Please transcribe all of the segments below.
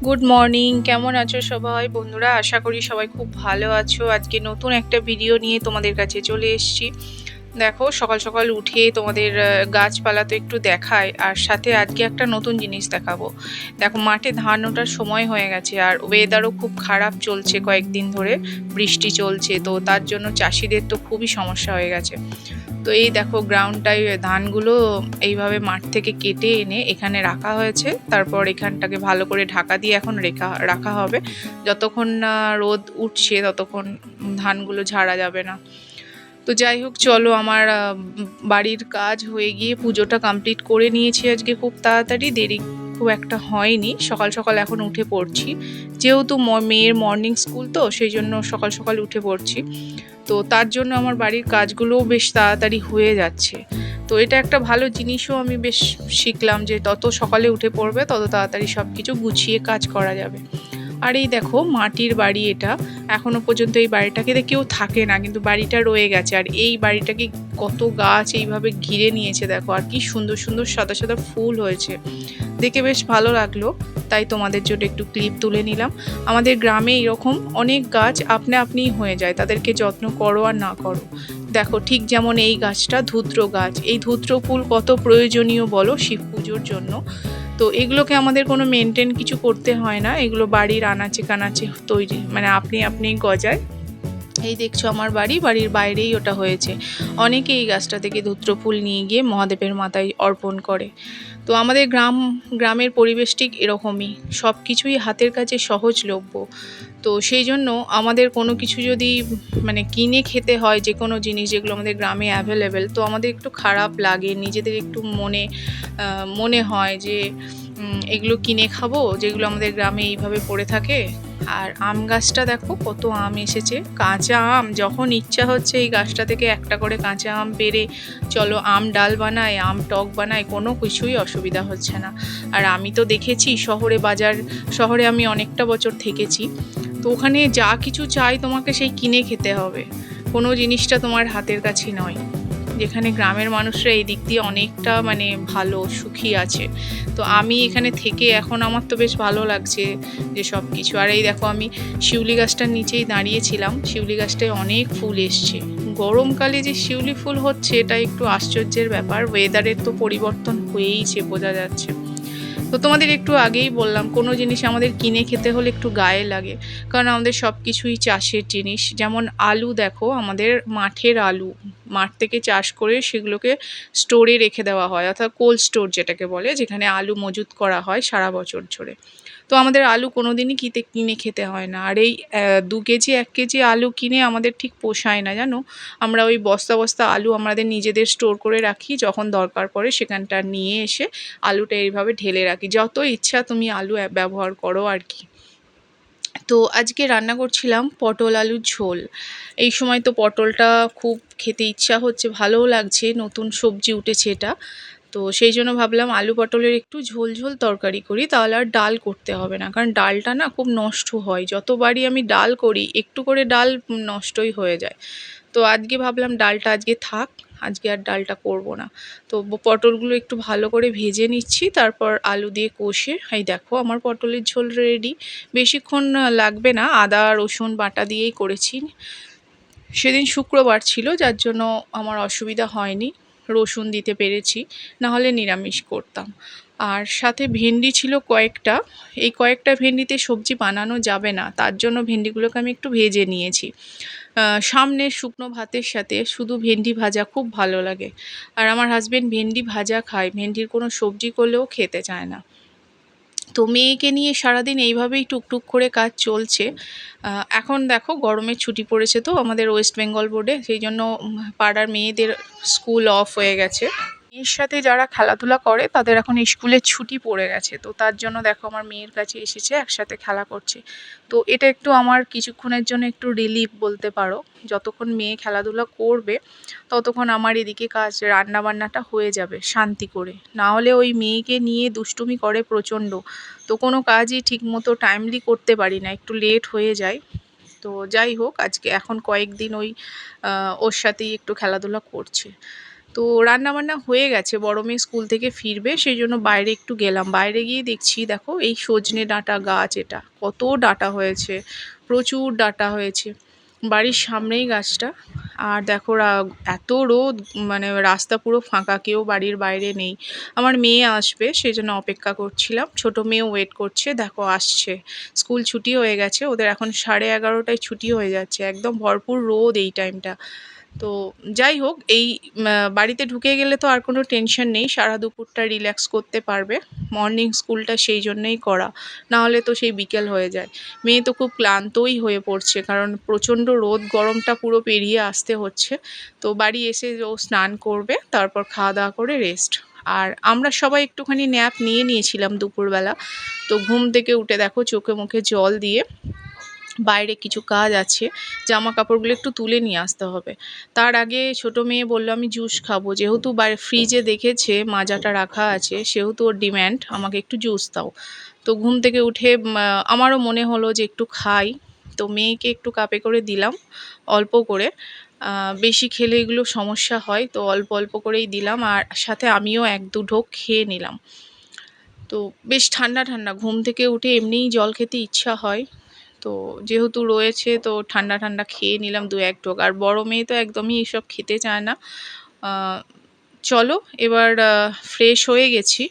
Good morning, কেমন আছো সবাই বন্ধুরা? আশা করি সবাই খুব ভালো আছো। আজকে নতুন একটা ভিডিও নিয়ে তোমাদের কাছে চলে এসেছি। দেখো, সকাল সকাল উঠে তোমাদের গাছপালা তো একটু দেখায়, আর সাথে আজকে একটা নতুন জিনিস দেখাবো। দেখো, মাঠে ধান ওঠার সময় হয়ে গেছে, আর ওয়েদারও খুব খারাপ চলছে, কয়েকদিন ধরে বৃষ্টি চলছে, তো তার জন্য চাষিদের তো খুবই সমস্যা হয়ে গেছে। তো এই দেখো, গ্রাউন্ডটায় ধানগুলো এইভাবে মাঠ থেকে কেটে এনে এখানে রাখা হয়েছে। তারপর এখানটাকে ভালো করে ঢাকা দিয়ে এখন রাখা হবে। যতক্ষণ না রোদ উঠছে ততক্ষণ ধানগুলো ঝাড়া যাবে না। তো যাই হোক, চলো, আমার বাড়ির কাজ হয়ে গিয়ে পুজোটা কমপ্লিট করে নিয়েছি আজকে খুব তাড়াতাড়ি, দেরি খুব একটা হয়নি। সকাল সকাল এখন উঠে পড়ছি, যেহেতু মেয়ের মর্নিং স্কুল, তো সেই জন্য সকাল সকাল উঠে পড়ছি। তো তার জন্য আমার বাড়ির কাজগুলোও বেশ তাড়াতাড়ি হয়ে যাচ্ছে। তো এটা একটা ভালো জিনিসও আমি বেশ শিখলাম, যে তত সকালে উঠে পড়বে তত তাড়াতাড়ি সব কিছু গুছিয়ে কাজ করা যাবে। আর এই দেখো, মাটির বাড়ি এটা। এখনো পর্যন্ত এই বাড়িটাকে কেউ থাকে না, কিন্তু বাড়িটা রয়ে গেছে। আর এই বাড়িটাকে কত গাছ এইভাবে ঘিরে নিয়েছে দেখো, আর কি সুন্দর সুন্দর সাদা সাদা ফুল হয়েছে, দেখে বেশ ভালো লাগলো। তাই তোমাদের জন্য একটু ক্লিপ তুলে নিলাম। আমাদের গ্রামে এরকম অনেক গাছ আপনিই হয়ে যায়, তাদেরকে যত্ন করো আর না করো। দেখো, ঠিক যেমন এই গাছটা ধূত্র গাছ, এই ধূত্র ফুল কত প্রয়োজনীয় বলো শিব পুজোর জন্য। তো এগুলোকে আমাদের কোনো মেনটেন কিছু করতে হয় না, এগুলো বাড়ির আনাচে কানাচে তৈরি, মানে আপনি গজায়। এই দেখছো, আমার বাড়ির বাইরেই ওটা হয়েছে। অনেকে এই গাছটা থেকে ধূত্র ফুল নিয়ে গিয়ে মহাদেবের মাথায় অর্পণ করে। তো আমাদের গ্রামের পরিবেশ ঠিক এরকমই, সব কিছুই হাতের কাছে সহজলভ্য। তো সেই জন্য আমাদের কোনো কিছু যদি মানে কিনে খেতে হয়, যে কোনো জিনিস যেগুলো আমাদের গ্রামে অ্যাভেলেবেল, তো আমাদের একটু খারাপ লাগে, নিজেদের একটু মনে হয় যে এগুলো কিনে খাবো, যেগুলো আমাদের গ্রামে এইভাবে পড়ে থাকে। আর আম গাছটা দেখো, কত আম এসেছে, কাঁচা আম। যখন ইচ্ছা হচ্ছে এই গাছটা থেকে একটা করে কাঁচা আম পেড়ে চলো আম ডাল বানাই, আম টক বানাই, কোনো কিছুই অসুবিধা হচ্ছে না। আর আমি তো দেখেছি শহরে আমি অনেকটা বছর থেকেছি। তো ওখানে যা কিছু চাই তোমাকে সেই কিনে খেতে হবে, কোনো জিনিসটা তোমার হাতের কাছে নয়। যেখানে গ্রামের মানুষরা এই দিক দিয়ে অনেকটা মানে ভালো সুখী আছে। তো আমি এখানে থেকে এখন আমার তো বেশ ভালো লাগছে যে সব কিছু। আর এই দেখো, আমি শিউলি গাছটার নিচেই দাঁড়িয়েছিলাম, শিউলি গাছটায় অনেক ফুল এসছে। গরমকালে যে শিউলি ফুল হচ্ছে, এটা একটু আশ্চর্যের ব্যাপার, ওয়েদারের তো পরিবর্তন হয়েইছে, বোঝা যাচ্ছে। তো তোমাদের একটু আগেই বললাম, কোনো জিনিস আমাদের কিনে খেতে হলে একটু গায়ে লাগে, কারণ আমাদের সব কিছুই চাষের জিনিস। যেমন আলু দেখো, আমাদের মাঠের আলু, মাঠ থেকে চাষ করে সেগুলোকে স্টোরে রেখে দেওয়া হয়, অর্থাৎ কোল্ড স্টোর যেটাকে বলে, যেখানে আলু মজুত করা হয় সারা বছর ধরে। তো আমাদের আলু কোনোদিনই কিনে খেতে হয় না। আর এই 2 কেজি 1 কেজি আলু কিনে আমাদের ঠিক পোষায় না, জানো। আমরা ওই বস্তা বস্তা আলু আমাদের নিজেদের স্টোর করে রাখি, যখন দরকার পড়ে সেখানটা নিয়ে এসে আলুটা এইভাবে ঢেলে রাখি, যত ইচ্ছা তুমি আলু ব্যবহার করো আর কি। তো আজকে রান্না করছিলাম পটল আলুর ঝোল। এই সময় তো পটলটা খুব খেতে ইচ্ছা হচ্ছে, ভালোও লাগছে, নতুন সবজি উঠেছে এটা। তো সেই জন্য ভাবলাম আলু পটলের একটু ঝোল ঝোল তরকারি করি, তাহলে আর ডাল করতে হবে না, কারণ ডালটা না খুব নষ্ট হয়, যতবারই আমি ডাল করি একটু করে ডাল নষ্টই হয়ে যায়। তো আজকে ভাবলাম ডালটা আজকে থাক, আজকে আর ডালটা করব না। তো পটলগুলো একটু ভালো করে ভেজে নিচ্ছি, তারপর আলু দিয়ে কষে, এই দেখো আমার পটলের ঝোল রেডি। বেশিক্ষণ লাগবে না, আদা রসুন বাটা দিয়েই করেছি। সেদিন শুক্রবার ছিল, যার জন্য আমার অসুবিধা হয়নি, রসুন দিতে পেরেছি, না হলে নিরামিষ করতাম। আর সাথে ভেন্ডি ছিল কয়েকটা, এই কয়েকটা ভেন্ডিতে সবজি বানানো যাবে না, তার জন্য ভেন্ডিগুলোকে আমি একটু ভেজে নিয়েছি। সামনে শুকনো ভাতের সাথে শুধু ভেন্ডি ভাজা খুব ভালো লাগে। আর আমার হাজবেন্ড ভেন্ডি ভাজা খায়, ভেন্ডির কোনো সবজি করলেও খেতে চায় না। তো মেয়েকে নিয়ে সারাদিন এইভাবেই টুকটুক করে কাজ চলছে। এখন দেখো, গরমের ছুটি পড়েছে তো আমাদের ওয়েস্ট বেঙ্গল বোর্ডে, সেই জন্য পাড়ার মেয়েদের স্কুল অফ হয়ে গেছে। মেয়ের সাথে যারা খেলাধুলা করে তাদের এখন স্কুলের ছুটি পড়ে গেছে, তো তার জন্য দেখো আমার মেয়ের কাছে এসেছে, একসাথে খেলা করছে। তো এটা একটু আমার কিছুক্ষণের জন্য একটু রিলিফ বলতে পারো। যতক্ষণ মেয়ে খেলাধুলা করবে ততক্ষণ আমার এদিকে কাজ রান্না বান্নাটা হয়ে যাবে শান্তি করে। না হলে ওই মেয়েকে নিয়ে দুষ্টুমি করে প্রচণ্ড, তো কোনো কাজই ঠিকমতো টাইমলি করতে পারি না, একটু লেট হয়ে যায়। তো যাই হোক, আজকে এখন কয়েকদিন ওর সাথেই একটু খেলাধুলা করছে। তো রান্নাবান্না হয়ে গেছে, বড় মেয়ে স্কুল থেকে ফিরবে সেই জন্য বাইরে একটু গেলাম। বাইরে গিয়ে দেখছি দেখো এই সজনে ডাঁটা গাছ, এটা কত ডাঁটা হয়েছে, প্রচুর ডাঁটা হয়েছে বাড়ির সামনেই গাছটা। আর দেখো এত রোদ, মানে রাস্তা পুরো ফাঁকা, কেউ বাড়ির বাইরে নেই। আমার মেয়ে আসবে সেই জন্য অপেক্ষা করছিলাম, ছোট মেয়েও ওয়েট করছে, দেখো আসছে। স্কুল ছুটি হয়ে গেছে ওদের, এখন 11:30টায় ছুটি হয়ে যাচ্ছে, একদম ভরপুর রোদ এই টাইমটা। তো যাই হোক, এই বাড়িতে ঢুকে গেলে তো আর কোনো টেনশন নেই, সারা দুপুরটা রিল্যাক্স করতে পারবে। মর্নিং স্কুলটা সেই জন্যই করা, না হলে তো সেই বিকেল হয়ে যায়। মেয়ে তো খুব ক্লান্তই হয়ে পড়ছে, কারণ প্রচণ্ড রোদ গরমটা পুরো পেরিয়ে আসতে হচ্ছে। তো বাড়ি এসে ও স্নান করবে, তারপর খাওয়া দাওয়া করে রেস্ট। আর আমরা সবাই একটুখানি ন্যাপ নিয়ে নিয়েছিলাম দুপুরবেলা। তো ঘুম থেকে উঠে দেখো চোখে মুখে জল দিয়ে বাইরে কিছু কাজ আছে, জামা কাপড়গুলো একটু তুলে নিয়ে আসতে হবে। তার আগে ছোট মেয়ে বললো আমি জুস খাবো, যেহেতু বাইরে ফ্রিজে দেখেছে মাজাটা রাখা আছে, সেহেতু ওর ডিম্যান্ড আমাকে একটু জুস দাও। তো ঘুম থেকে উঠে আমারও মনে হলো যে একটু খাই, তো মেয়েকে একটু কাপে করে দিলাম অল্প করে। বেশি খেলে এগুলো সমস্যা হয়, তো অল্প অল্প করেই দিলাম, আর সাথে আমিও 1-2 ঢোক খেয়ে নিলাম। তো বেশ ঠান্ডা ঠান্ডা, ঘুম থেকে উঠে এমনিই জল খেতে ইচ্ছা হয়, তো যেহেতু রয়েছে তো ঠান্ডা ঠান্ডা খেয়ে নিলাম 2-1 ঢোক। আর বড় মেয়ে তো একদমই এসব খেতে চায় না। চলো এবার ফ্রেশ হয়ে গেছি,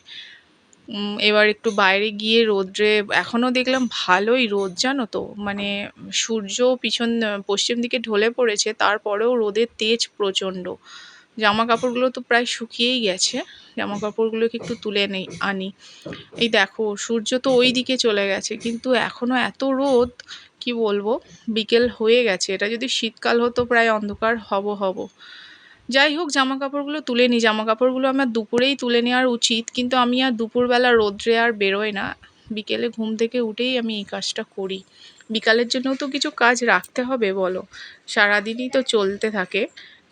এবার একটু বাইরে গিয়ে রোদ্রে, এখনও দেখলাম ভালোই রোদ জানো তো, মানে সূর্য পিছন পশ্চিম দিকে ঢলে পড়েছে, তারপরেও রোদের তেজ প্রচণ্ড। জামা কাপড়গুলো তো প্রায় শুকিয়েই গেছে, জামা কাপড়গুলোকে একটু তুলে আনি। এই দেখো সূর্য তো ওই দিকে চলে গেছে, কিন্তু এখনো এত রোদ, কি বলবো। বিকেল হয়ে গেছে, এটা যদি শীতকাল হতো প্রায় অন্ধকার হব। যাই হোক, জামা কাপড়গুলো তুলে নিই, জামা কাপড়গুলো আমার দুপুরেই তুলে নেওয়ার উচিত, কিন্তু আমি আর দুপুরবেলা রোদ্রে আর বেরোই না। বিকেলে ঘুম থেকে উঠেই আমি এই কাজটা করি। বিকালের জন্য তো কিছু কাজ রাখতে হবে বলো, সারাদিনই তো চলতে থাকে,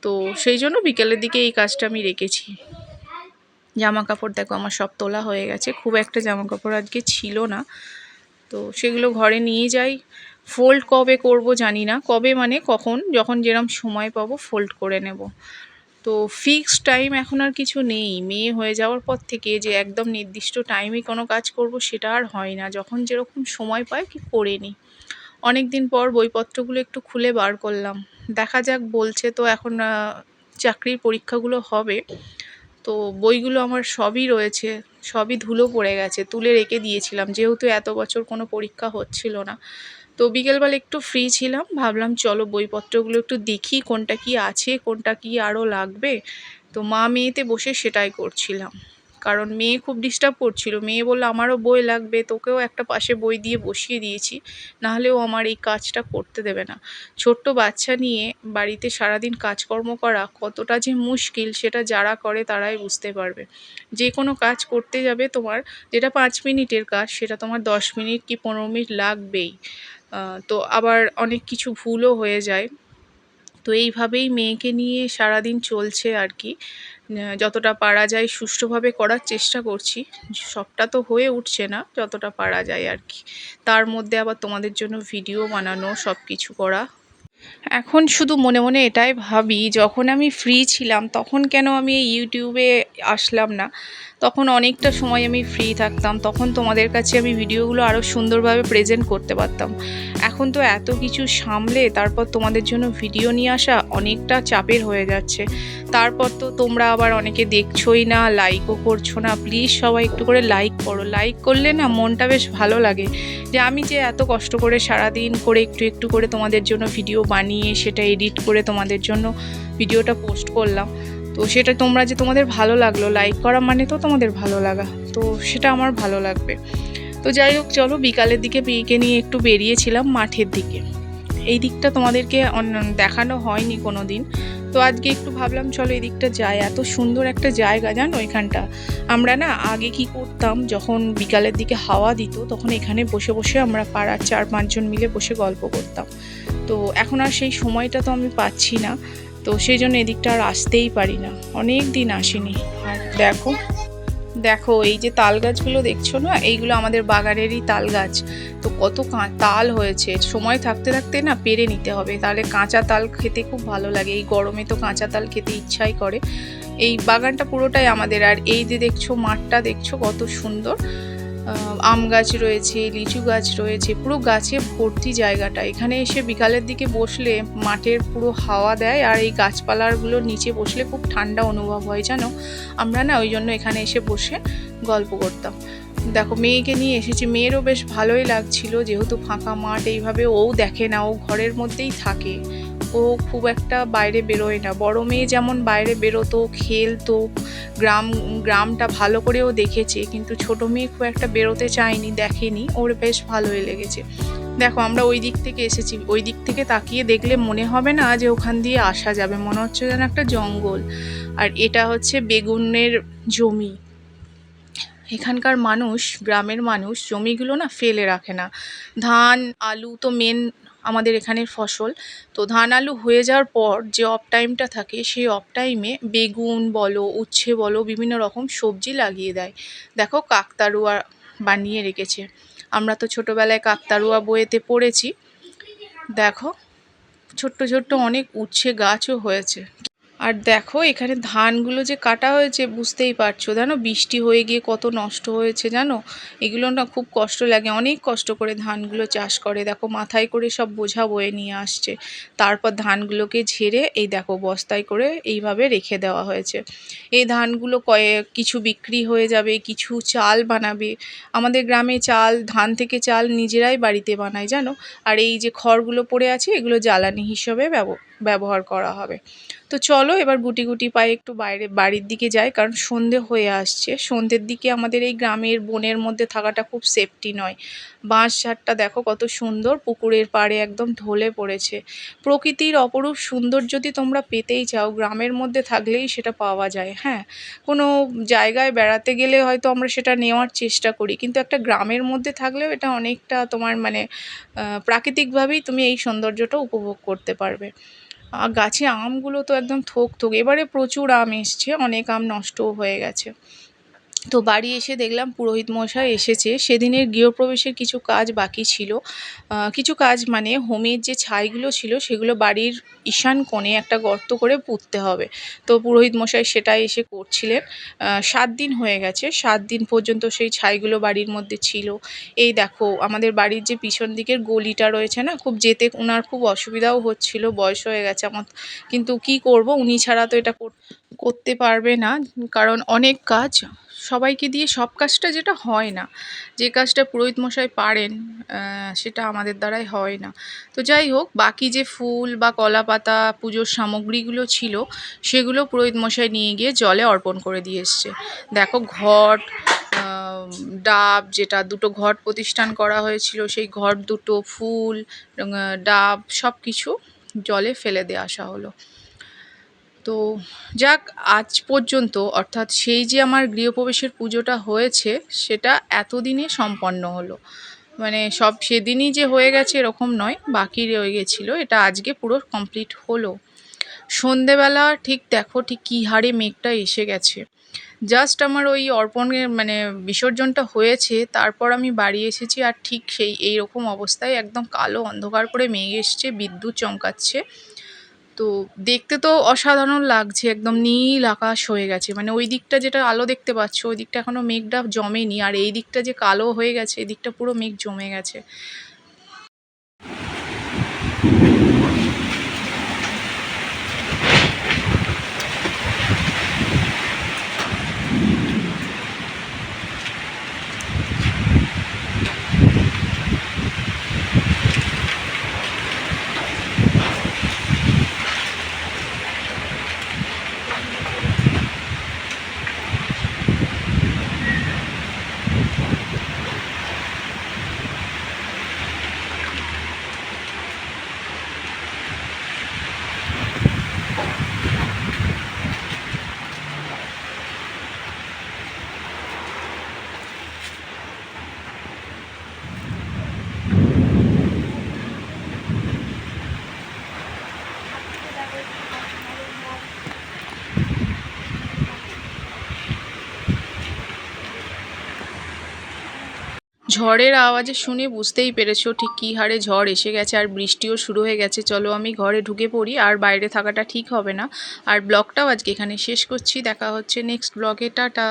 তো সেই জন্য বিকেলের দিকে এই কাজটা আমি রেখেছি। জামা কাপড় দেখো আমার সব তোলা হয়ে গেছে, খুব একটা জামা কাপড় আজকে ছিল না, তো সেগুলো ঘরে নিয়ে যাই। ফোল্ড কবে করব জানি না, কবে মানে কখন, যখন যেরম সময় পাবো ফোল্ড করে নেব। তো ফিক্সড টাইম এখন আর কিছু নেই, মেয়ে হয়ে যাওয়ার পর থেকে যে একদম নির্দিষ্ট টাইমে কোনো কাজ করব সেটা আর হয় না, যখন যেরকম সময় পাই কি করে নিই। অনেক দিন পর বইপত্রগুলো একটু খুলে বার করলাম, দেখা যাক, বলছে তো এখন চাকরির পরীক্ষাগুলো হবে, তো বইগুলো আমার সবই রয়েছে, সবই ধুলো পড়ে গেছে, তুলে রেখে দিয়েছিলাম, যেহেতু এত বছর কোনো পরীক্ষা হচ্ছিল না। তো বিকেলবেলা একটু ফ্রি ছিলাম, ভাবলাম চলো বইপত্রগুলো একটু দেখি কোনটা কি আছে, কোনটা কি আরও লাগবে। তো মা মেয়েতে বসে সেটাই করছিলাম, কারণ মেয়ে খুব ডিস্টার্ব করছিল। মেয়ে বললো আমারও বই লাগবে, তোকেও একটা পাশে বই দিয়ে বসিয়ে দিয়েছি, নাহলেও আমার এই কাজটা করতে দেবে না। ছোট্ট বাচ্চা নিয়ে বাড়িতে সারাদিন কাজকর্ম করা কতটা যে মুশকিল, সেটা যারা করে তারাই বুঝতে পারবে। যে কোনো কাজ করতে যাবে, তোমার যেটা 5 মিনিটের কাজ সেটা তোমার 10 মিনিট কি 15 মিনিট লাগবেই। তো আবার অনেক কিছু ভুলও হয়ে যায়। তো এইভাবেই মেয়েকে নিয়ে সারাদিন চলছে আর কি। যতটা পারা যায় সুষ্ঠুভাবে করার চেষ্টা করছি, সবটা তো হয়ে উঠছে না, যতটা পারা যায় আর কি। তার মধ্যে আবার তোমাদের জন্য ভিডিও বানানো, সব কিছু করা। এখন শুধু মনে মনে এটাই ভাবি, যখন আমি ফ্রি ছিলাম তখন কেন আমি এই ইউটিউবে আসলাম না। তখন অনেকটা সময় আমি ফ্রি থাকতাম, তখন তোমাদের কাছে আমি ভিডিওগুলো আরও সুন্দরভাবে প্রেজেন্ট করতে পারতাম। এখন তো এত কিছু সামলে তারপর তোমাদের জন্য ভিডিও নিয়ে আসা অনেকটা চাপের হয়ে যাচ্ছে। তারপর তো তোমরা আবার অনেকে দেখছোই না, লাইকও করছো না। প্লিজ সবাই একটু করে লাইক করো, লাইক করলে না মনটা বেশ ভালো লাগে, যে আমি যে এত কষ্ট করে সারাদিন করে একটু একটু করে তোমাদের জন্য ভিডিও বানিয়ে সেটা এডিট করে তোমাদের জন্য ভিডিওটা পোস্ট করলাম, তো সেটা তোমরা যে তোমাদের ভালো লাগলো, লাইক করা মানে তো তোমাদের ভালো লাগা, তো সেটা আমার ভালো লাগবে। তো যাই হোক, চলো বিকালের দিকে মেয়েকে নিয়ে একটু বেরিয়েছিলাম মাঠের দিকে। এই দিকটা তোমাদেরকে দেখানো হয়নি কোনো দিন, তো আজকে একটু ভাবলাম চলো এই দিকটা যাই। এত সুন্দর একটা জায়গা জানো এখানটা। আমরা না আগে কি করতাম, যখন বিকালের দিকে হাওয়া দিত তখন এখানে বসে বসে আমরা পাড়ার 4-5 জন মিলে বসে গল্প করতাম। তো এখন আর সেই সময়টা তো আমি পাচ্ছি না, তো সেই জন্য এদিকটা আর আসতেই পারি না, অনেক দিন আসিনি। আর দেখো দেখো এই যে তাল গাছগুলো দেখছো না, এইগুলো আমাদের বাগানেরই তাল গাছ। তো কত তাল হয়েছে, সময় থাকতে থাকতে না পেরে নিতে হবে, তাহলে কাঁচা তাল খেতে খুব ভালো লাগে। এই গরমে তো কাঁচা তাল খেতে ইচ্ছাই করে। এই বাগানটা পুরোটাই আমাদের। আর এই যে দেখছো মাঠটা দেখছো কত সুন্দর, আম গাছ রয়েছে, লিচু গাছ রয়েছে, পুরো গাছে ভর্তি জায়গাটা। এখানে এসে বিকালের দিকে বসলে মাঠের পুরো হাওয়া দেয়, আর এই গাছপালাগুলোর নিচে বসলে খুব ঠান্ডা অনুভব হয় জানো। আমরা না ওই জন্য এখানে এসে বসে গল্প করতাম। দেখো মেয়েকে নিয়ে এসেছি, মেয়েরও বেশ ভালোই লাগছিল, যেহেতু ফাঁকা মাঠ এইভাবে ও দেখে না, ও ঘরের মধ্যেই থাকে, ও খুব একটা বাইরে বেরোয় না। বড় মেয়ে যেমন বাইরে বেরোতো, খেলতো, গ্রামটা ভালো করেও দেখেছে, কিন্তু ছোট মেয়ে খুব একটা বেরোতে চায়নি, দেখেনি, ওর বেশ ভালোই লেগেছে। দেখো আমরা ওই দিক থেকে এসেছি, ওই দিক থেকে তাকিয়ে দেখলে মনে হবে না যে ওখান দিয়ে আসা যাবে, মনে হচ্ছে যেন একটা জঙ্গল। আর এটা হচ্ছে বেগুনের জমি। এখানকার মানুষ, গ্রামের মানুষ জমিগুলো না ফেলে রাখে না। ধান আলু তো মেন আমাদের এখানের ফসল। তো ধান আলু হয়ে যাওয়ার পর যে অফ টাইমটা থাকে, সেই অফ টাইমে বেগুন বলো, উচ্ছে বলো, বিভিন্ন রকম সবজি লাগিয়ে দেয়। দেখো কাকতাড়ুয়া বানিয়ে রেখেছে। আমরা তো ছোটোবেলায় কাকতাড়ুয়া বইয়েতে পড়েছি। দেখো ছোট্ট ছোট্ট অনেক উচ্ছে গাছও হয়েছে। আর দেখো এখানে ধানগুলো যে কাটা হয়েছে বুঝতেই পারছো, জানো বৃষ্টি হয়ে গিয়ে কত নষ্ট হয়েছে জানো। এগুলো না খুব কষ্ট লাগে, অনেক কষ্ট করে ধানগুলো চাষ করে। দেখো মাথায় করে সব বোঝা বয়ে নিয়ে আসছে, তারপর ধানগুলোকে ঝেড়ে এই দেখো বস্তায় করে এইভাবে রেখে দেওয়া হয়েছে। এই ধানগুলো কিছু বিক্রি হয়ে যাবে, কিছু চাল বানাবে। আমাদের গ্রামে চাল, ধান থেকে চাল নিজেরাই বাড়িতে বানায় জানো। আর এই যে খড়গুলো পড়ে আছে এগুলো জ্বালানি হিসেবে ব্যবহার করা হবে। তো চলো এবার গুটি গুটি পায়ে একটু বাইরে বাড়ির দিকে যাই, কারণ সন্ধে হয়ে আসছে। সন্ধ্যের দিকে আমাদের এই গ্রামের বনের মধ্যে থাকাটা খুব সেফটি নয়। বাঁশঝাড়টা দেখো কত সুন্দর, পুকুরের পাড়ে একদম ঢলে পড়েছে। প্রকৃতির অপরূপ সুন্দর যদি তোমরা পেতেই চাও, গ্রামের মধ্যে থাকলেই সেটা পাওয়া যায়। হ্যাঁ, কোনো জায়গায় বেড়াতে গেলে হয়তো আমরা সেটা নেওয়ার চেষ্টা করি, কিন্তু একটা গ্রামের মধ্যে থাকলেও এটা অনেকটা তোমার মানে প্রাকৃতিকভাবেই তুমি এই সৌন্দর্যটা উপভোগ করতে পারবে। গাছে আমগুলো তো একদম থোক থোক, এবারে প্রচুর আম এসছে, অনেক আম নষ্টও হয়ে গেছে। তো বাড়ি এসে দেখলাম পুরোহিত মশাই এসেছে। সেদিনের গৃহপ্রবেশের কিছু কাজ বাকি ছিল, কিছু কাজ মানে হোমের যে ছাইগুলো ছিল সেগুলো বাড়ির ঈশান কোণে একটা গর্ত করে পুঁততে হবে। তো পুরোহিত মশাই সেটাই এসে করছিলেন। 7 দিন হয়ে গেছে, 7 দিন পর্যন্ত সেই ছাইগুলো বাড়ির মধ্যে ছিল। এই দেখো আমাদের বাড়ির যে পিছন দিকের গলিটা রয়েছে না, খুব যেতে ওনার খুব অসুবিধাও হচ্ছিল, বয়স হয়ে গেছে আমার, কিন্তু কি করব, উনি ছাড়া তো এটা করতে পারবে না, কারণ অনেক কাজ, সবাইকে দিয়ে সব কাজটা যেটা হয় না, যে কাজটা পুরোহিত মশাই পারেন সেটা আমাদের দ্বারাই হয় না। তো যাই হোক, বাকি যে ফুল বা কলা পাতা পুজোর সামগ্রীগুলো ছিল সেগুলো পুরোহিত মশাই নিয়ে গিয়ে জলে অর্পণ করে দিয়ে এসছে। দেখো ঘট, ডাব, যেটা দুটো ঘট প্রতিষ্ঠান করা হয়েছিল, সেই ঘট দুটো, ফুল, ডাব সব কিছু জলে ফেলে দিয়ে আসা হলো। তো যাক, আজ পর্যন্ত অর্থাৎ সেই যে আমার গৃহপ্রবেশের পুজোটা হয়েছে সেটা এতদিনে সম্পন্ন হলো। মানে সব সেদিনই যে হয়ে গেছে এরকম নয়, বাকি রয়ে গেছিলো, এটা আজকে পুরো কমপ্লিট হলো। সন্ধেবেলা ঠিক দেখো ঠিক কী হারে মেঘটা এসে গেছে। জাস্ট আমার ওই অর্পণের মানে বিসর্জনটা হয়েছে, তারপর আমি বাড়ি এসেছি, আর ঠিক সেই এইরকম অবস্থায় একদম কালো অন্ধকার করে মেঘ এসছে, বিদ্যুৎ চমকাচ্ছে। তো দেখতে তো অসাধারণ লাগছে, একদম নীল আকাশ হয়ে গেছে, মানে ওই দিকটা যেটা আলো দেখতে পাচ্ছ ওই দিকটা এখনো মেঘটা জমেনি, আর এই দিকটা যে কালো হয়ে গেছে এই দিকটা পুরো মেঘ জমে গেছে। ঝড়ের আওয়াজে শুনে বুঝতেই পেরেছো ঠিক কী হারে ঝড় এসে গেছে, আর বৃষ্টিও শুরু হয়ে গেছে। চলো আমি ঘরে ঢুকে পড়ি, আর বাইরে থাকাটা ঠিক হবে না। আর ব্লগটাও আজকে এখানে শেষ করছি। দেখা হচ্ছে নেক্সট ব্লগে। টাটা।